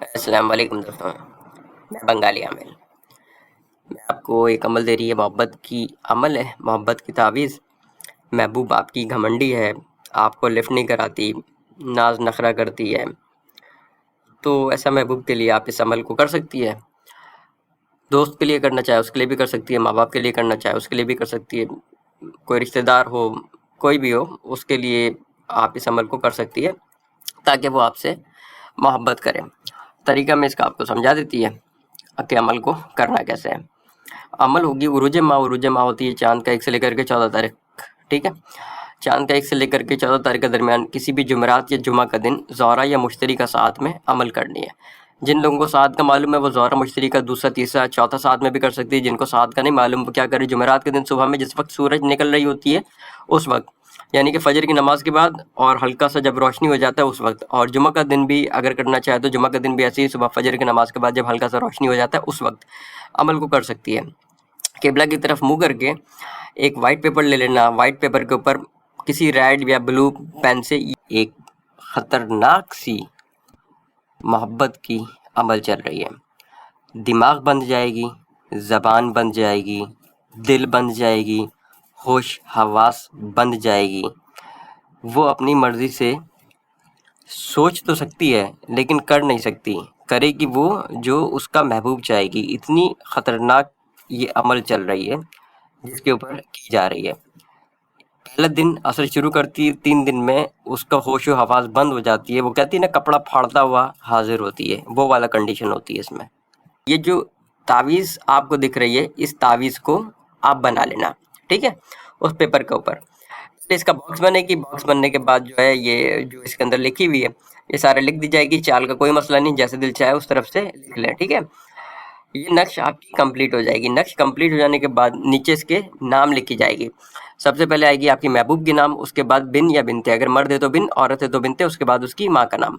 السلام علیکم دوستوں، میں بنگالی عامل۔ میں آپ کو ایک عمل دے رہی ہے، محبت کی عمل ہے، محبت کی تعویذ۔ محبوب آپ کی گھمنڈی ہے، آپ کو لفٹ نہیں کراتی، ناز نخرہ کرتی ہے، تو ایسا محبوب کے لیے آپ اس عمل کو کر سکتی ہے۔ دوست کے لیے کرنا چاہے اس کے لیے بھی کر سکتی ہے، ماں باپ کے لیے کرنا چاہے اس کے لیے بھی کر سکتی ہے، کوئی رشتہ دار ہو، کوئی بھی ہو، اس کے لیے آپ اس عمل کو کر سکتی ہے تاکہ وہ آپ سے محبت کرے۔ طریقہ میں اس کا آپ کو سمجھا دیتی ہے کہ عمل کو کرنا کیسے ہے۔ عمل ہوگی عروج ماہ ہوتی ہے چاند کا 1 سے لے کر کے 14 تاریخ، ٹھیک ہے؟ چاند کا 1 سے لے کر کے 14 تاریخ کے درمیان کسی بھی جمعرات یا جمعہ کا دن زہرہ یا مشتری کا ساتھ میں عمل کرنی ہے۔ جن لوگوں کو ساتھ کا معلوم ہے وہ زہرہ مشتری کا دوسرا تیسرا چوتھا ساتھ میں بھی کر سکتی ہے۔ جن کو ساتھ کا نہیں معلوم وہ کیا کرے، جمعرات کے دن صبح میں جس وقت سورج نکل رہی ہوتی ہے اس وقت، یعنی کہ فجر کی نماز کے بعد اور ہلکا سا جب روشنی ہو جاتا ہے اس وقت، اور جمعہ کا دن بھی اگر کرنا چاہے تو جمعہ کا دن بھی ایسے ہی صبح فجر کی نماز کے بعد جب ہلکا سا روشنی ہو جاتا ہے اس وقت عمل کو کر سکتی ہے۔ قبلہ کی طرف منہ کر کے ایک وائٹ پیپر لے لینا، وائٹ پیپر کے اوپر کسی ریڈ یا بلو پین سے ایک خطرناک سی محبت کی عمل چل رہی ہے، دماغ بند جائے گی، زبان بند جائے گی، دل بند جائے گی، ہوش حواس بند جائے گی۔ وہ اپنی مرضی سے سوچ تو سکتی ہے لیکن کر نہیں سکتی، کرے گی وہ جو اس کا محبوب چاہے گی۔ اتنی خطرناک یہ عمل چل رہی ہے جس کے اوپر کی جا رہی ہے۔ پہلا دن اثر شروع کرتی ہے، 3 دن میں اس کا ہوش و حواس بند ہو جاتی ہے، وہ کہتی ہے نا کپڑا پھاڑتا ہوا حاضر ہوتی ہے، وہ والا کنڈیشن ہوتی ہے اس میں۔ یہ جو تعویذ آپ کو دکھ رہی ہے اس تعویذ کو آپ بنا لینا، ٹھیک ہے؟ اس پیپر کے اوپر اس کا باکس بنے گی، باکس بننے کے بعد جو ہے یہ جو اس کے اندر لکھی ہوئی ہے یہ سارے لکھ دی جائے گی، چال کا کوئی مسئلہ نہیں، جیسے دل چاہے اس طرف سے لکھ لیں، ٹھیک ہے؟ یہ نقش آپ کی کمپلیٹ ہو جائے گی۔ نقش کمپلیٹ ہو جانے کے بعد نیچے اس کے نام لکھی جائے گی۔ سب سے پہلے آئے گی آپ کی محبوب کی نام، اس کے بعد بن یا بنتے، اگر مرد ہے تو بن، عورت ہے تو بنتے، اس کے بعد اس کی ماں کا نام۔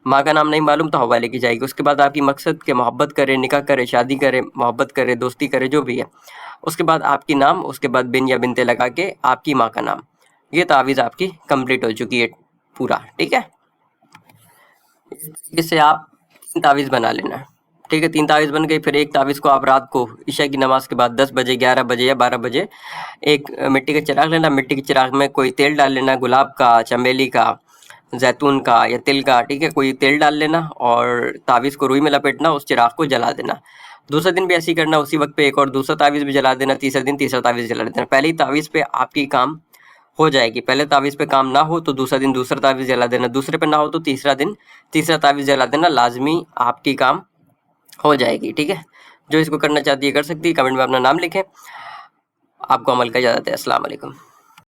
ماں کا نام نہیں معلوم تو حوالے کی جائے گی۔ اس کے بعد آپ کی مقصد کہ محبت کرے، نکاح کرے، شادی کرے، محبت کرے، دوستی کرے، جو بھی ہے۔ اس کے بعد آپ کی نام، اس کے بعد بن یا بنتے لگا کے آپ کی ماں کا نام۔ یہ تعویذ آپ کی کمپلیٹ ہو چکی ہے پورا، ٹھیک ہے؟ اس سے آپ 3 تعویذ بنا لینا، ٹھیک ہے؟ 3 تعویذ بن گئی، پھر ایک تعویذ کو آپ رات کو عشاء کی نماز کے بعد 10 بجے 11 بجے یا 12 بجے ایک مٹی کا چراغ لینا، مٹی کے چراغ میں کوئی تیل ڈال لینا، گلاب کا، چمیلی کا، زیتون کا یا تل کا، ٹھیک ہے؟ کوئی تیل ڈال لینا اور تعویذ کو روئی میں لپیٹنا، اس چراغ کو جلا دینا۔ دوسرے دن بھی ایسے ہی کرنا، اسی وقت پہ ایک اور دوسرا تعویذ بھی جلا دینا، تیسرے دن تیسرا تعویذ جلا دینا۔ پہلی تعویذ پہ آپ کی کام ہو جائے گی، پہلے تعویذ پہ کام نہ ہو تو دوسرا دن دوسرا تعویذ جلا دینا، دوسرے پہ نہ ہو تو تیسرا دن تیسرا تعویذ جلا دینا، لازمی آپ کی کام ہو جائے گی، ٹھیک ہے؟ جو اس کو کرنا چاہتی ہے کر سکتی ہے، کمنٹ میں اپنا نام لکھیں۔ آپ کو عمل کا اجازت ہے۔ السلام علیکم۔